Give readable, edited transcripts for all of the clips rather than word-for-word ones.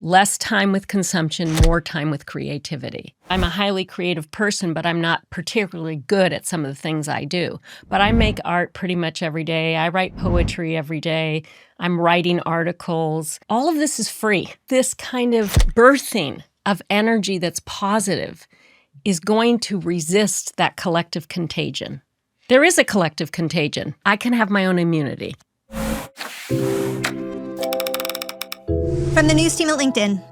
Less time with consumption, more time with creativity. I'm a highly creative person, but I'm not particularly good at some of the things I do. But I make art pretty much every day. I write poetry every day. I'm writing articles. All of this is free. This kind of birthing of energy that's positive is going to resist that collective contagion. There is a collective contagion. I can have my own immunity. From the news team at LinkedIn,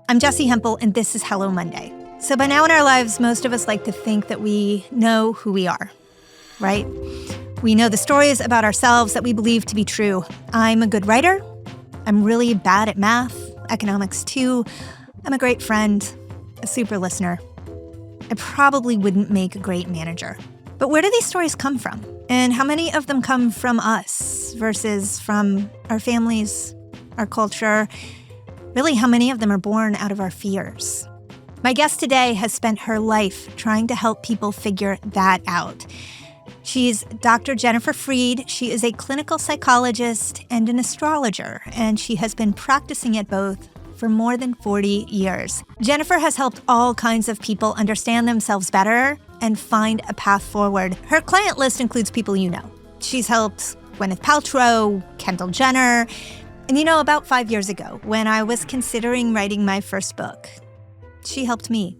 I'm Jessi Hempel, and this is Hello Monday. So by now in our lives, most of us like to think that we know who we are, right? We know the stories about ourselves that we believe to be true. I'm a good writer. I'm really bad at math, economics too. I'm a great friend, a super listener. I probably wouldn't make a great manager. But where do these stories come from? And how many of them come from us versus from our families, our culture? Really, how many of them are born out of our fears? My guest today has spent her life trying to help people figure that out. She's Dr. Jennifer Freed. She is a clinical psychologist and an astrologer, and she has been practicing at both for more than 40 years. Jennifer has helped all kinds of people understand themselves better and find a path forward. Her client list includes people you know. She's helped Gwyneth Paltrow, Kendall Jenner. And you know, about 5 years ago, when I was considering writing my first book, she helped me.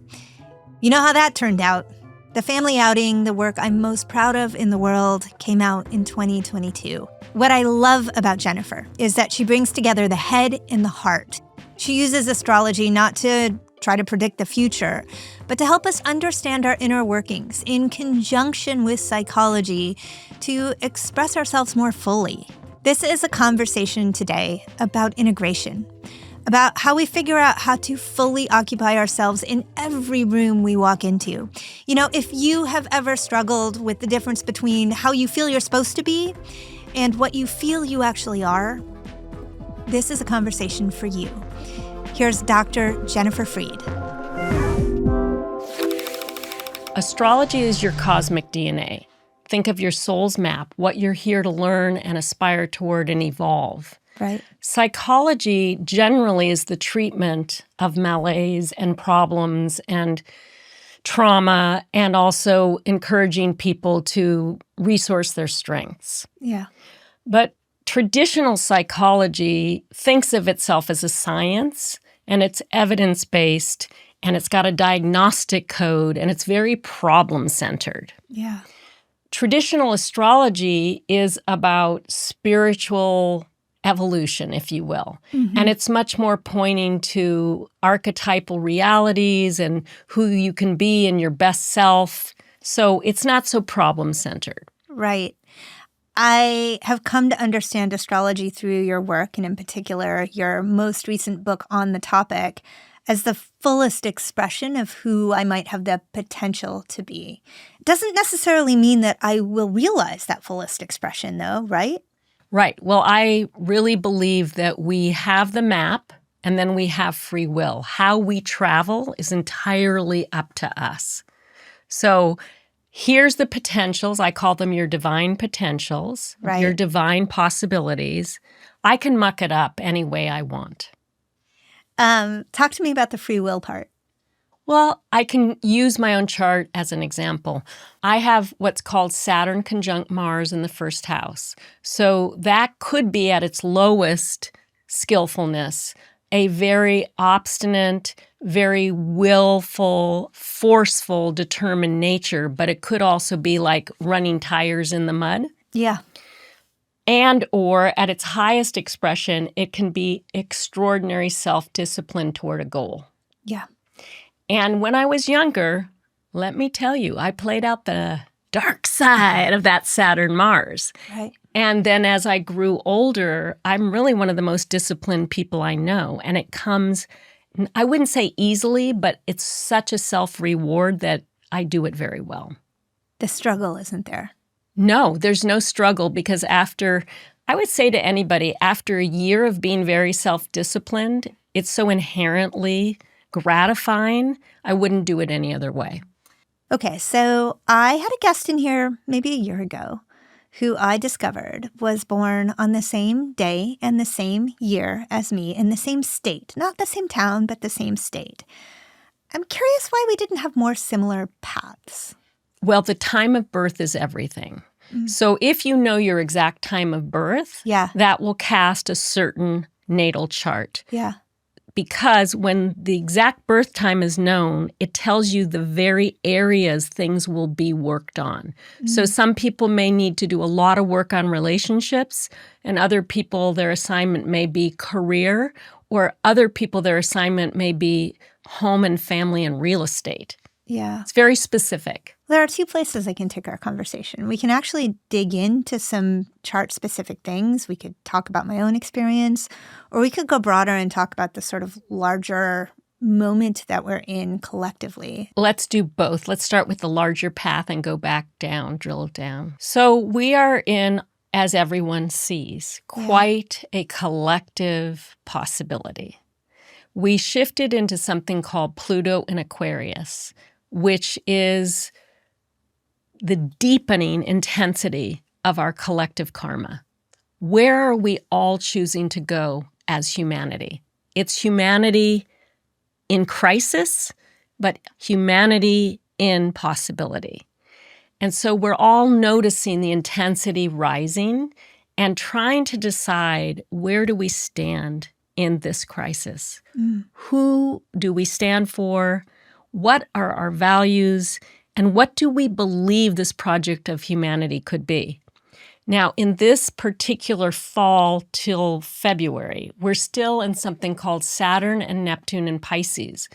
You know how that turned out. The family outing, the work I'm most proud of in the world, came out in 2022. What I love about Jennifer is that she brings together the head and the heart. She uses astrology not to try to predict the future, but to help us understand our inner workings in conjunction with psychology to express ourselves more fully. This is a conversation today about integration, about how we figure out how to fully occupy ourselves in every room we walk into. You know, if you have ever struggled with the difference between how you feel you're supposed to be and what you feel you actually are, this is a conversation for you. Here's Dr. Jennifer Freed. Astrology is your cosmic DNA. Think of your soul's map, what you're here to learn and aspire toward and evolve. Right. Psychology generally is the treatment of malaise and problems and trauma, and also encouraging people to resource their strengths. Yeah. But traditional psychology thinks of itself as a science, and it's evidence-based, and it's got a diagnostic code, and it's very problem-centered. Yeah. Traditional astrology is about spiritual evolution, if you will. Mm-hmm. And it's much more pointing to archetypal realities and who you can be in your best self. So it's not so problem-centered. Right. I have come to understand astrology through your work, and in particular, your most recent book on the topic, as the fullest expression of who I might have the potential to be. It doesn't necessarily mean that I will realize that fullest expression, though, right? Right. Well, I really believe that we have the map and then we have free will. How we travel is entirely up to us. So here's the potentials. I call them your divine potentials, right. Your divine possibilities. I can muck it up any way I want. Talk to me about the free will part. Well, I can use my own chart as an example. I have what's called Saturn conjunct Mars in the first house. So that could be at its lowest skillfulness, a very obstinate, very willful, forceful, determined nature, but it could also be like running tires in the mud. Yeah. And or at its highest expression, it can be extraordinary self-discipline toward a goal. Yeah. And when I was younger, let me tell you, I played out the dark side of that Saturn-Mars. Right. And then as I grew older, I'm really one of the most disciplined people I know. And it comes, I wouldn't say easily, but it's such a self-reward that I do it very well. The struggle isn't there. No, there's no struggle because I would say to anybody, after a year of being very self-disciplined, it's so inherently gratifying, I wouldn't do it any other way. Okay, so I had a guest in here maybe a year ago who I discovered was born on the same day and the same year as me in the same state. Not the same town, but the same state. I'm curious why we didn't have more similar paths. Well, the time of birth is everything. So if you know your exact time of birth, that will cast a certain natal chart. Yeah. Because when the exact birth time is known, it tells you the very areas things will be worked on. So some people may need to do a lot of work on relationships, and other people, their assignment may be career, or other people, their assignment may be home and family and real estate. Yeah. It's very specific. There are two places I can take our conversation. We can actually dig into some chart-specific things. We could talk about my own experience, or we could go broader and talk about the sort of larger moment that we're in collectively. Let's do both. Let's start with the larger path and go back down, drill down. So we are in, as everyone sees, quite a collective possibility. We shifted into something called Pluto in Aquarius, which is the deepening intensity of our collective karma. Where are we all choosing to go as humanity? It's humanity in crisis, but humanity in possibility. And so we're all noticing the intensity rising and trying to decide, where do we stand in this crisis? Who do we stand for? What are our values? And what do we believe this project of humanity could be? Now, in this particular fall till February, we're still in something called Saturn and Neptune in Pisces,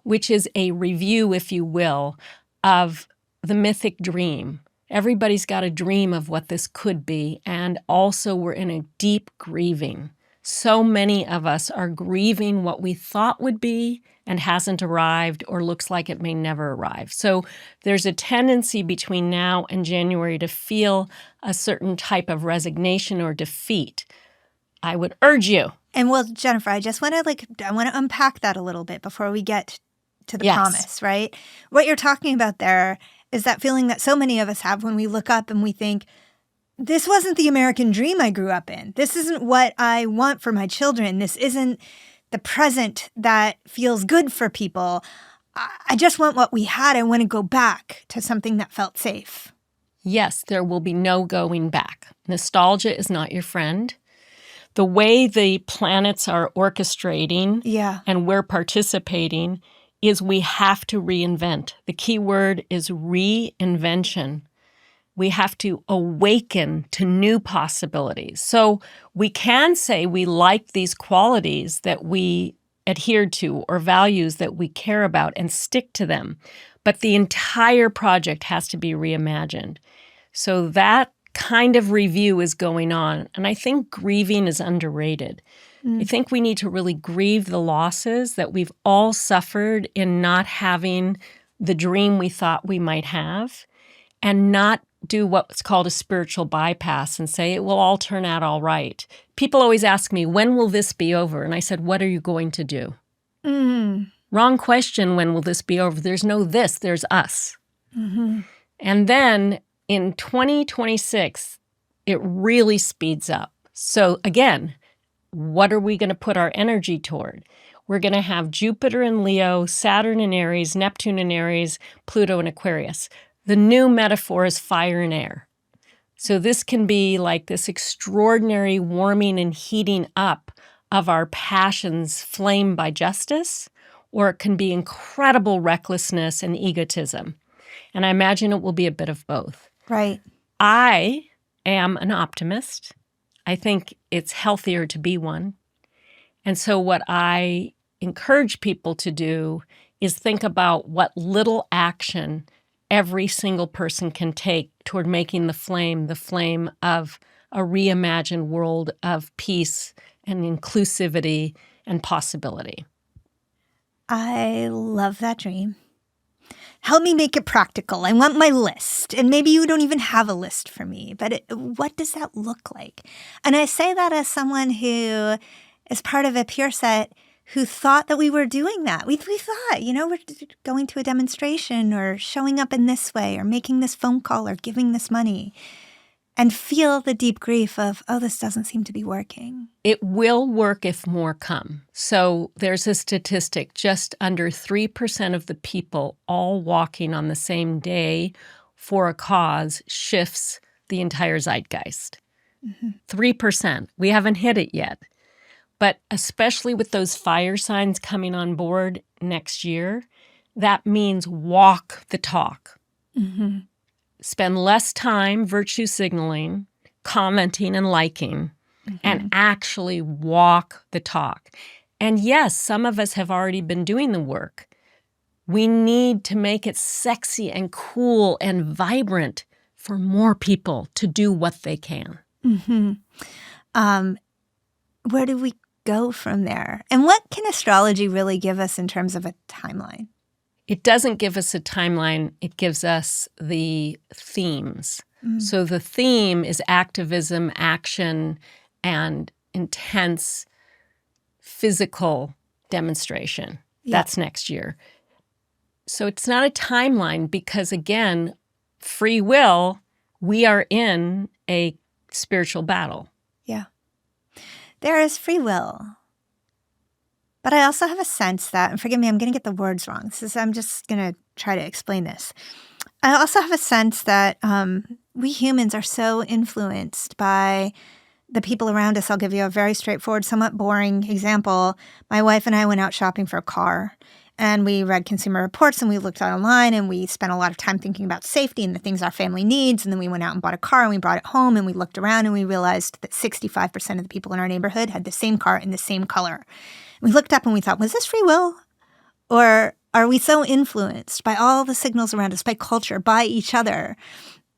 which is a review, if you will, of the mythic dream. Everybody's got a dream of what this could be, and also we're in a deep grieving. So many of us are grieving what we thought would be and hasn't arrived or looks like it may never arrive. So there's a tendency between now and January to feel a certain type of resignation or defeat. I would urge you. And well, Jennifer, I just want to unpack that a little bit before we get to the promise, right? What you're talking about there is that feeling that so many of us have when we look up and we think, this wasn't the American dream I grew up in. This isn't what I want for my children. This isn't the present that feels good for people. I just want what we had. I want to go back to something that felt safe. Yes, there will be no going back. Nostalgia is not your friend. The way the planets are orchestrating and we're participating is we have to reinvent. The key word is reinvention. We have to awaken to new possibilities. So we can say we like these qualities that we adhere to or values that we care about and stick to them. But the entire project has to be reimagined. So that kind of review is going on. And I think grieving is underrated. I think we need to really grieve the losses that we've all suffered in not having the dream we thought we might have, and not do what's called a spiritual bypass and say it will all turn out all right. People always ask me, when will this be over? And I said, what are you going to do? Wrong question, when will this be over? There's no this, there's us. And then in 2026, it really speeds up. So again, what are we going to put our energy toward? We're going to have Jupiter in Leo, Saturn in Aries, Neptune in Aries, Pluto in Aquarius. The new metaphor is fire and air. So this can be like this extraordinary warming and heating up of our passions flamed by justice, or it can be incredible recklessness and egotism. And I imagine it will be a bit of both. Right. I am an optimist. I think it's healthier to be one. And so what I encourage people to do is think about what little action every single person can take toward making the flame of a reimagined world of peace and inclusivity and possibility. I love that dream. Help me make it practical. I want my list. And maybe you don't even have a list for me, but what does that look like? And I say that as someone who is part of a peer set who thought that we were doing that. We thought, we're going to a demonstration or showing up in this way or making this phone call or giving this money. and feel the deep grief of, oh, this doesn't seem to be working. It will work if more come. So there's a statistic, just under 3% of the people all walking on the same day for a cause shifts the entire zeitgeist. 3%. We haven't hit it yet. But especially with those fire signs coming on board next year, that means walk the talk. Spend less time virtue signaling, commenting and liking, and actually walk the talk. And yes, some of us have already been doing the work. We need to make it sexy and cool and vibrant for more people to do what they can. Where do we go from there? And what can astrology really give us in terms of a timeline? It doesn't give us a timeline. It gives us the themes. So the theme is activism, action, and intense physical demonstration. That's next year. So it's not a timeline because, again, free will, we are in a spiritual battle. Yeah. There is free will. But I also have a sense that, and forgive me, I'm going to get the words wrong. I'm just going to try to explain this. I also have a sense that we humans are so influenced by the people around us. I'll give you a very straightforward, somewhat boring example. My wife and I went out shopping for a car, and we read Consumer Reports, and we looked online, and we spent a lot of time thinking about safety and the things our family needs. And then we went out and bought a car, and we brought it home, and we looked around, and we realized that 65% of the people in our neighborhood had the same car in the same color. We looked up and we thought, was this free will? Or are we so influenced by all the signals around us, by culture, by each other,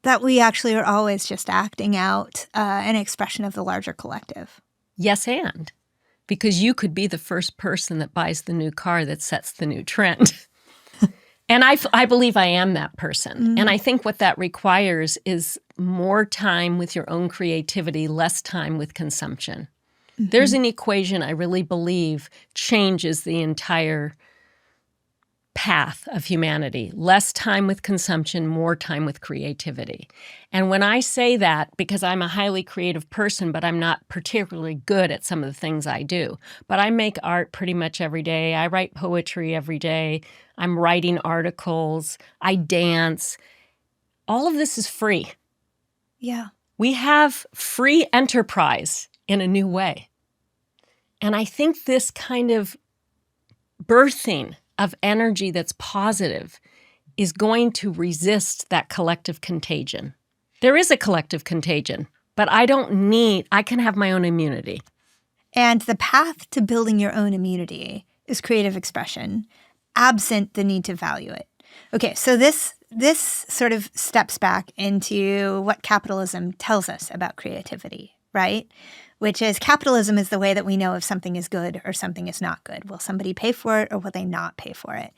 that we actually are always just acting out an expression of the larger collective? Yes, and. Because you could be the first person that buys the new car that sets the new trend. And I believe I am that person. And I think what that requires is more time with your own creativity, less time with consumption. There's an equation I really believe changes the entire path of humanity. Less time with consumption, more time with creativity. And when I say that, because I'm a highly creative person, but I'm not particularly good at some of the things I do, but I make art pretty much every day. I write poetry every day. I'm writing articles. I dance. All of this is free. Yeah. We have free enterprise in a new way. And I think this kind of birthing of energy that's positive is going to resist that collective contagion. There is a collective contagion, but I can have my own immunity. And the path to building your own immunity is creative expression, absent the need to value it. Okay, so this sort of steps back into what capitalism tells us about creativity, right? Which is capitalism is the way that we know if something is good or something is not good. Will somebody pay for it or will they not pay for it?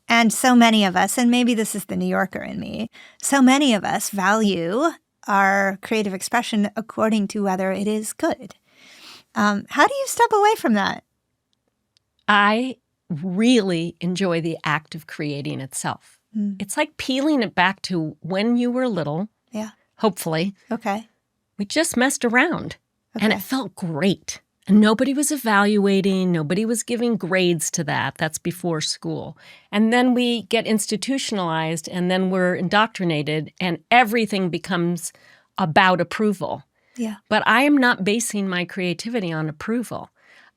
And so many of us, and maybe this is the New Yorker in me, so many of us value our creative expression according to whether it is good. How do you step away from that? I really enjoy the act of creating itself. It's like peeling it back to when you were little. Yeah. Hopefully. Okay. We just messed around. And it felt great. And nobody was evaluating. Nobody was giving grades to that. That's before school. And then we get institutionalized, and then we're indoctrinated, and everything becomes about approval. Yeah. But I am not basing my creativity on approval.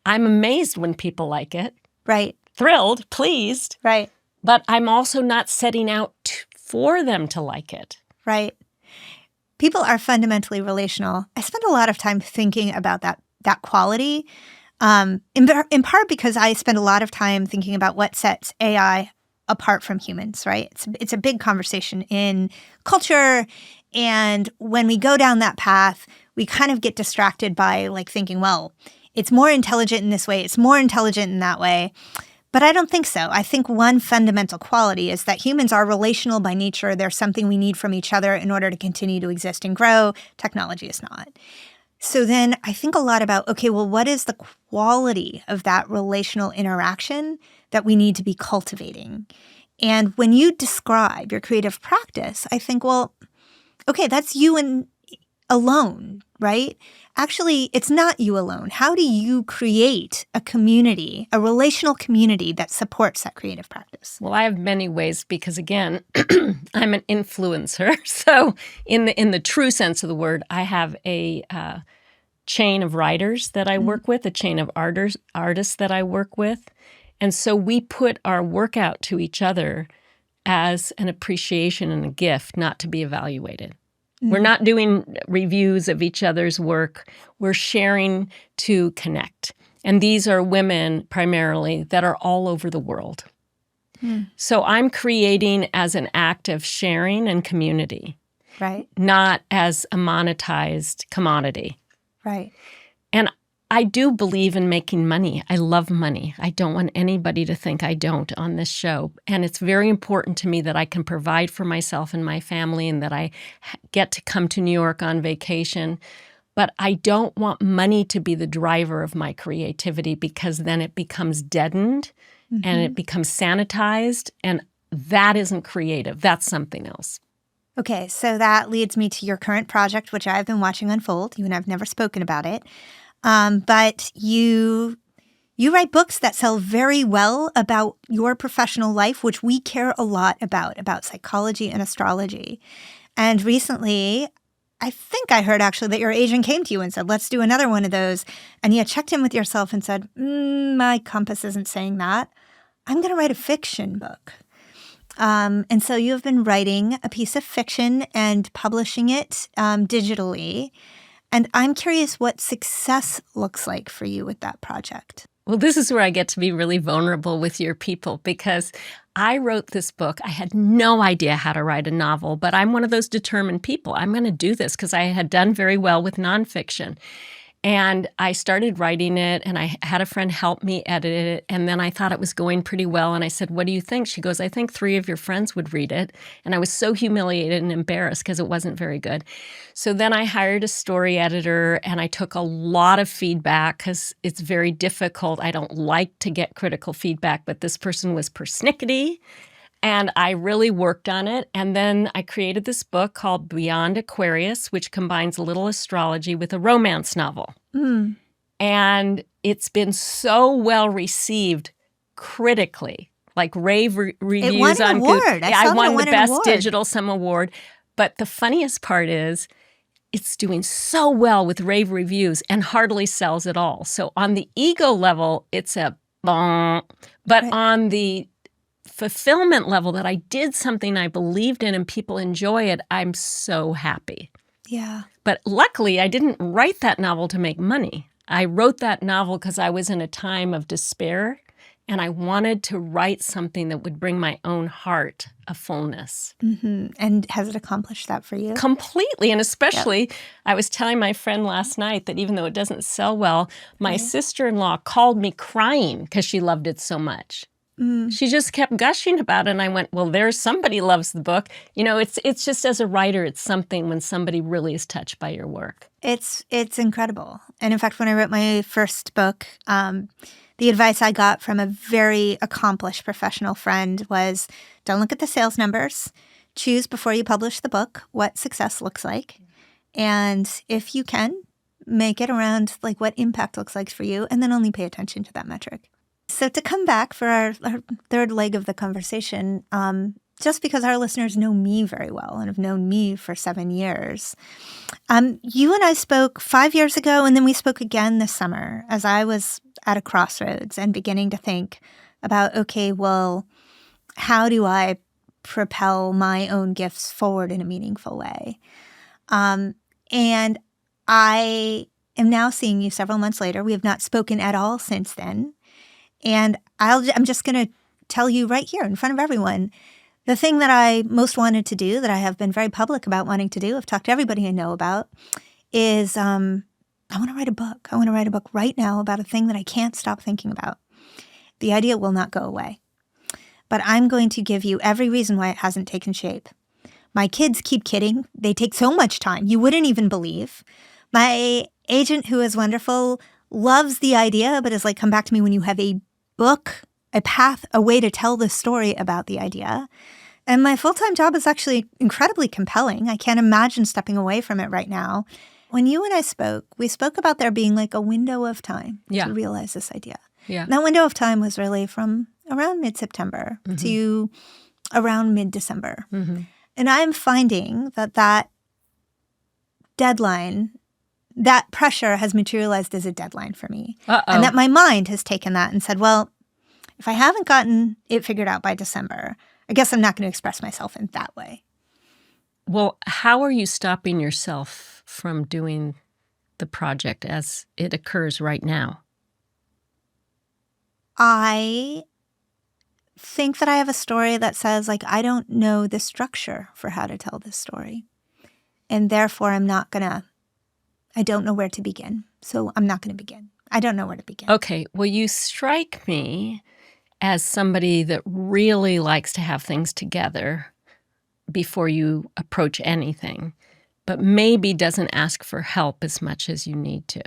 I'm amazed when people like it. Right. Thrilled, pleased. Right. But I'm also not setting out for them to like it. Right. People are fundamentally relational. I spend a lot of time thinking about that quality, in part because I spend a lot of time thinking about what sets AI apart from humans, right? It's a big conversation in culture, and when we go down that path, we kind of get distracted by like thinking, well, it's more intelligent in this way, it's more intelligent in that way. But I don't think so. I think one fundamental quality is that humans are relational by nature. There's something we need from each other in order to continue to exist and grow. Technology is not. So then I think a lot about, okay, well, what is the quality of that relational interaction that we need to be cultivating? And when you describe your creative practice, I think, well, okay, that's you and alone, right? Actually, it's not you alone. How do you create a community, a relational community that supports that creative practice? Well, I have many ways because, again, I'm an influencer. So in the true sense of the word, I have a chain of writers that I work with, a chain of artists that I work with. And so we put our work out to each other as an appreciation and a gift, not to be evaluated. We're not doing reviews of each other's work. We're sharing to connect. And these are women primarily that are all over the world. So I'm creating as an act of sharing and community, Right. not as a monetized commodity. Right. And I do believe in making money. I love money. I don't want anybody to think I don't on this show. And it's very important to me that I can provide for myself and my family and that I get to come to New York on vacation. But I don't want money to be the driver of my creativity because then it becomes deadened and it becomes sanitized. And that isn't creative. That's something else. Okay, so that leads me to your current project, which I've been watching unfold. You and I've never spoken about it. But you write books that sell very well about your professional life, which we care a lot about psychology and astrology. And recently, I think I heard actually that your agent came to you and said, let's do another one of those. And you checked in with yourself and said, my compass isn't saying that. I'm going to write a fiction book. And so you have been writing a piece of fiction and publishing it digitally. And I'm curious what success looks like for you with that project. Well, this is where I get to be really vulnerable with your people because I wrote this book. I had no idea how to write a novel, but I'm one of those determined people. I'm going to do this because I had done very well with nonfiction. And I started writing it, and I had a friend help me edit it, and then I thought it was going pretty well, and I said, what do you think? She goes, I think 3 of your friends would read it. And I was so humiliated and embarrassed because it wasn't very good. So then I hired a story editor, and I took a lot of feedback because it's very difficult. I don't like to get critical feedback, but this person was persnickety. And I really worked on it. And then I created this book called Beyond Aquarius, which combines a little astrology with a romance novel. And it's been so well received critically, like rave reviews it won an on award. Google. I won the best award. digital some award. But the funniest part is it's doing so well with rave reviews and hardly sells at all. So on the ego level, it's a bon. But on the fulfillment level that I did something I believed in and people enjoy it, I'm so happy. Yeah. But luckily, I didn't write that novel to make money. I wrote that novel because I was in a time of despair and I wanted to write something that would bring my own heart a fullness. And has it accomplished that for you? Completely. And especially, I was telling my friend last night that even though it doesn't sell well, my sister-in-law called me crying because she loved it so much. She just kept gushing about it, and I went, well, there's somebody loves the book. You know, it's just as a writer, it's something when somebody really is touched by your work. It's incredible. And in fact, when I wrote my first book, the advice I got from a very accomplished professional friend was, don't look at the sales numbers. Choose before you publish the book what success looks like. And if you can, make it around like what impact looks like for you, and then only pay attention to that metric. So to come back for our third leg of the conversation, just because our listeners know me very well and have known me for 7 years, you and I spoke 5 years ago, and then we spoke again this summer as I was at a crossroads and beginning to think about, okay, well, how do I propel my own gifts forward in a meaningful way? And I am now seeing you several months later. We have not spoken at all since then. And I'm just going to tell you right here in front of everyone, the thing that I most wanted to do, that I have been very public about wanting to do, I've talked to everybody I know about, is I want to write a book. I want to write a book right now about a thing that I can't stop thinking about. The idea will not go away. But I'm going to give you every reason why it hasn't taken shape. My kids keep kidding. They take so much time. You wouldn't even believe. My agent, who is wonderful, loves the idea, but is like, come back to me when you have a book, a path, a way to tell the story about the idea. And my full-time job is actually incredibly compelling. I can't imagine stepping away from it right now. When you and I spoke, we spoke about there being like a window of time to realize this idea. Yeah. And that window of time was really from around mid-September to around mid-December. And I'm finding that deadline, that pressure has materialized as a deadline for me. And that my mind has taken that and said, well, if I haven't gotten it figured out by December, I guess I'm not going to express myself in that way. Well, how are you stopping yourself from doing the project as it occurs right now? I think that I have a story that says, like, I don't know the structure for how to tell this story. And therefore, I don't know where to begin. So I'm not going to begin. I don't know where to begin. Okay. Well, you strike me as somebody that really likes to have things together before you approach anything, but maybe doesn't ask for help as much as you need to.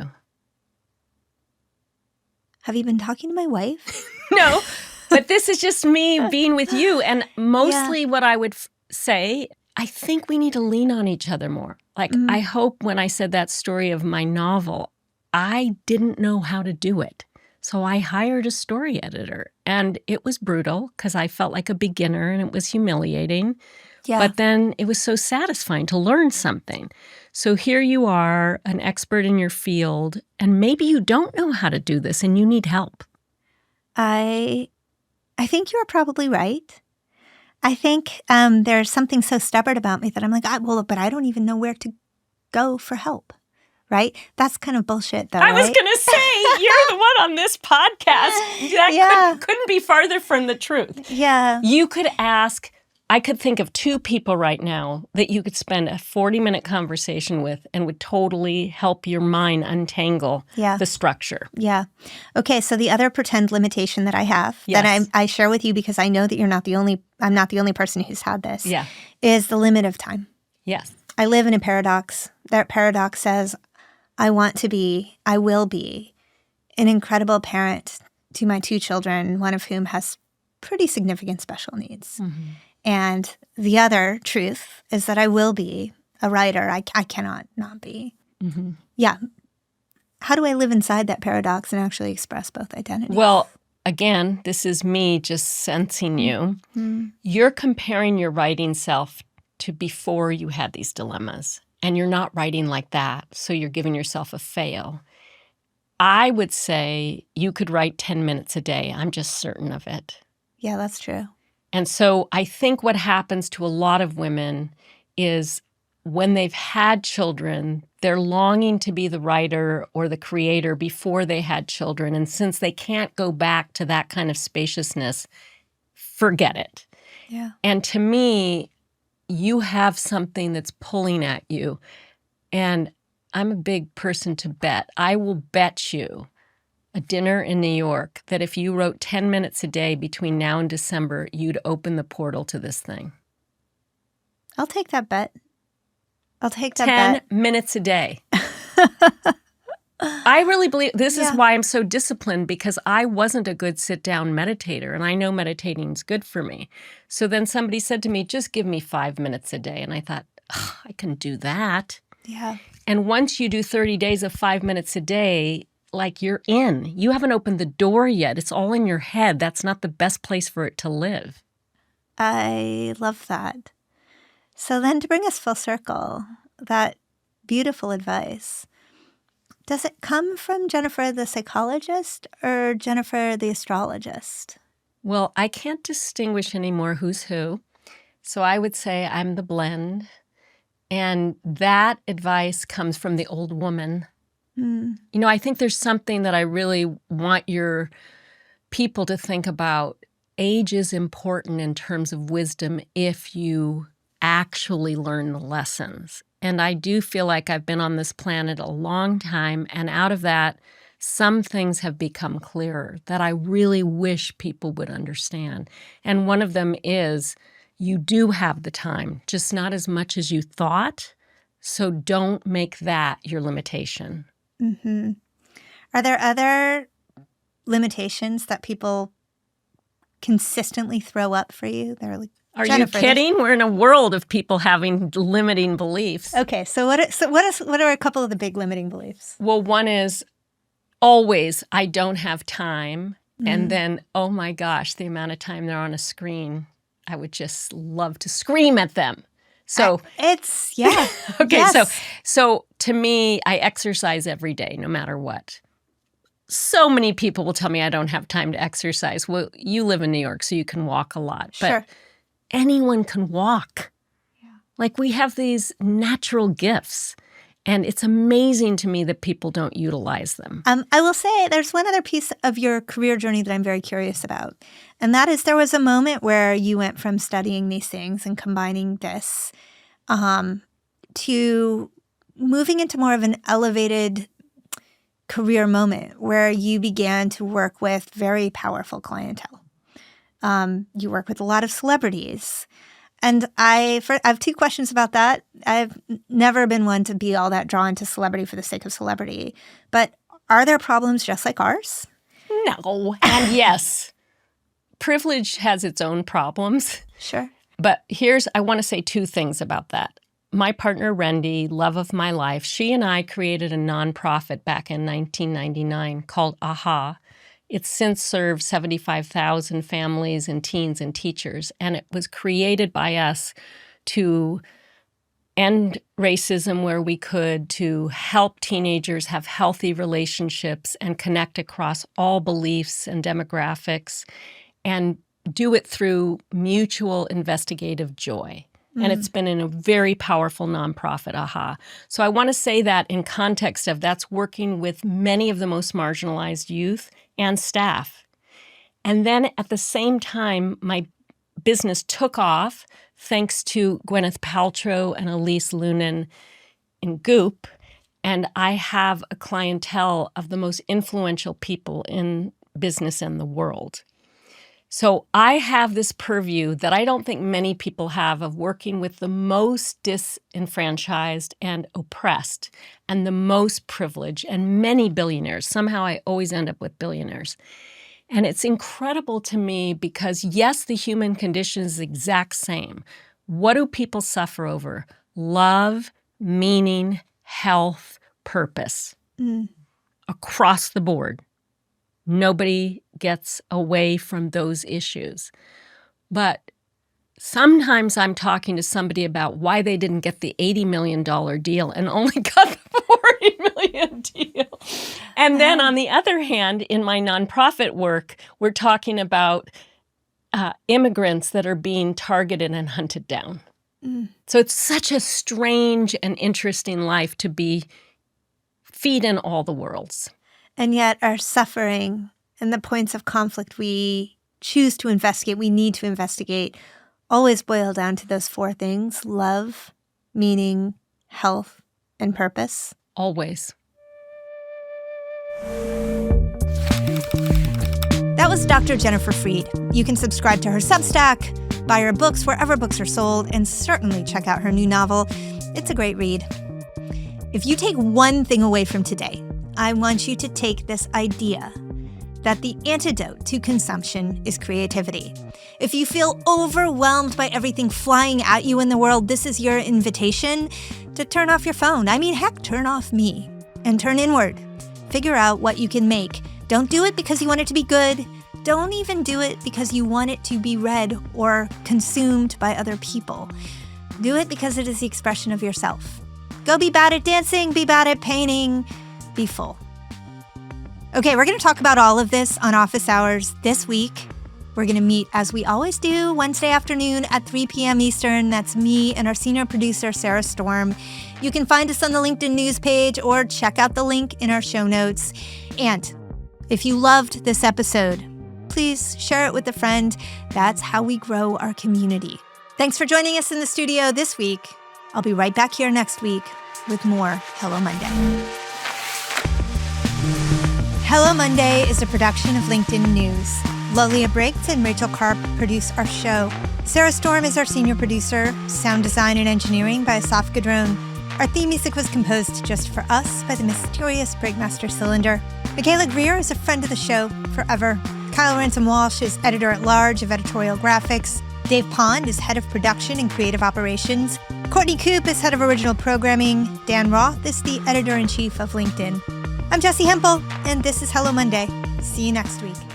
Have you been talking to my wife? No, but this is just me being with you. And mostly what I would say, I think we need to lean on each other more. Like, I hope when I said that story of my novel, I didn't know how to do it. So I hired a story editor. And it was brutal because I felt like a beginner and it was humiliating. Yeah. But then it was so satisfying to learn something. So here you are, an expert in your field, and maybe you don't know how to do this and you need help. I think you're probably right. I think there's something so stubborn about me that I'm like, but I don't even know where to go for help, right? That's kind of bullshit, though, I was going to say, you're the one on this podcast. That couldn't be farther from the truth. Yeah. You could ask... I could think of two people right now that you could spend a 40-minute conversation with and would totally help your mind untangle the structure. Yeah. Okay, so the other pretend limitation that I have that I share with you because I know that I'm not the only person who's had this is the limit of time. Yes. I live in a paradox. That paradox says I will be an incredible parent to my two children, one of whom has pretty significant special needs. And the other truth is that I will be a writer. I cannot not be. Yeah. How do I live inside that paradox and actually express both identities? Well, again, this is me just sensing you. You're comparing your writing self to before you had these dilemmas. And you're not writing like that, so you're giving yourself a fail. I would say you could write 10 minutes a day. I'm just certain of it. Yeah, that's true. And so I think what happens to a lot of women is when they've had children, they're longing to be the writer or the creator before they had children. And since they can't go back to that kind of spaciousness, forget it. Yeah. And to me, you have something that's pulling at you. And I'm a big person to bet. I will bet you a dinner in New York that if you wrote 10 minutes a day between now and December, you'd open the portal to this thing. I'll take that bet. 10 minutes a day. I really believe this is why I'm so disciplined, because I wasn't a good sit-down meditator, and I know meditating is good for me. So then somebody said to me, just give me 5 minutes a day. And I thought, I can do that. Yeah. And once you do 30 days of 5 minutes a day, like you're in. You haven't opened the door yet. It's all in your head. That's not the best place for it to live. I love that. So then to bring us full circle, that beautiful advice, does it come from Jennifer the psychologist or Jennifer the astrologist? Well, I can't distinguish anymore who's who. So I would say I'm the blend. And that advice comes from the old woman. You know, I think there's something that I really want your people to think about. Age is important in terms of wisdom if you actually learn the lessons. And I do feel like I've been on this planet a long time, and out of that, some things have become clearer that I really wish people would understand. And one of them is you do have the time, just not as much as you thought. So don't make that your limitation. Are there other limitations that people consistently throw up for you? They're like, Are Jennifer, you kidding? We're in a world of people having limiting beliefs. Okay, so what are a couple of the big limiting beliefs? Well, one is always, I don't have time. And then, oh my gosh, the amount of time they're on a screen, I would just love to scream at them. So okay. Yes. So to me, I exercise every day, no matter what. So many people will tell me I don't have time to exercise. Well, you live in New York, so you can walk a lot. But Sure. anyone can walk. Yeah. Like we have these natural gifts. And it's amazing to me that people don't utilize them. I will say there's one other piece of your career journey that I'm very curious about. And that is there was a moment where you went from studying these things and combining this to moving into more of an elevated career moment where you began to work with very powerful clientele. You work with a lot of celebrities. And I have two questions about that. I've never been one to be all that drawn to celebrity for the sake of celebrity. But are there problems just like ours? No. And yes, privilege has its own problems. Sure. But I want to say two things about that. My partner, Rendy, love of my life, she and I created a nonprofit back in 1999 called AHA. It's since served 75,000 families and teens and teachers, and it was created by us to end racism where we could, to help teenagers have healthy relationships and connect across all beliefs and demographics, and do it through mutual investigative joy. And it's been in a very powerful nonprofit, AHA. So I want to say that in context of that's working with many of the most marginalized youth and staff. And then at the same time, my business took off thanks to Gwyneth Paltrow and Elise Lunan in Goop. And I have a clientele of the most influential people in business in the world. So I have this purview that I don't think many people have of working with the most disenfranchised and oppressed and the most privileged and many billionaires. Somehow I always end up with billionaires. And it's incredible to me because, yes, the human condition is the exact same. What do people suffer over? Love, meaning, health, purpose. Across the board. Nobody gets away from those issues. But sometimes I'm talking to somebody about why they didn't get the $80 million deal and only got the $40 million deal. And then on the other hand, in my nonprofit work, we're talking about immigrants that are being targeted and hunted down. So it's such a strange and interesting life to be feed in all the worlds. And yet our suffering and the points of conflict we choose to investigate, we need to investigate, always boil down to those four things: love, meaning, health, and purpose. Always. That was Dr. Jennifer Freed. You can subscribe to her Substack, buy her books wherever books are sold, and certainly check out her new novel. It's a great read. If you take one thing away from today, I want you to take this idea that the antidote to consumption is creativity. If you feel overwhelmed by everything flying at you in the world, this is your invitation to turn off your phone. I mean, heck, turn off me and turn inward. Figure out what you can make. Don't do it because you want it to be good. Don't even do it because you want it to be read or consumed by other people. Do it because it is the expression of yourself. Go be bad at dancing, be bad at painting, be full. Okay, we're going to talk about all of this on Office Hours this week. We're going to meet, as we always do, Wednesday afternoon at 3 p.m. Eastern. That's me and our senior producer, Sarah Storm. You can find us on the LinkedIn news page or check out the link in our show notes. And if you loved this episode, please share it with a friend. That's how we grow our community. Thanks for joining us in the studio this week. I'll be right back here next week with more Hello Monday. Hello Monday is a production of LinkedIn News. Lolia Briggs and Rachel Karp produce our show. Sarah Storm is our senior producer. Sound design and engineering by Asaf Gadron. Our theme music was composed just for us by the mysterious Breakmaster Cylinder. Michaela Greer is a friend of the show forever. Kyle Ransom Walsh is editor-at-large of Editorial Graphics. Dave Pond is head of production and creative operations. Courtney Coop is head of original programming. Dan Roth is the editor-in-chief of LinkedIn. I'm Jessi Hempel, and this is Hello Monday. See you next week.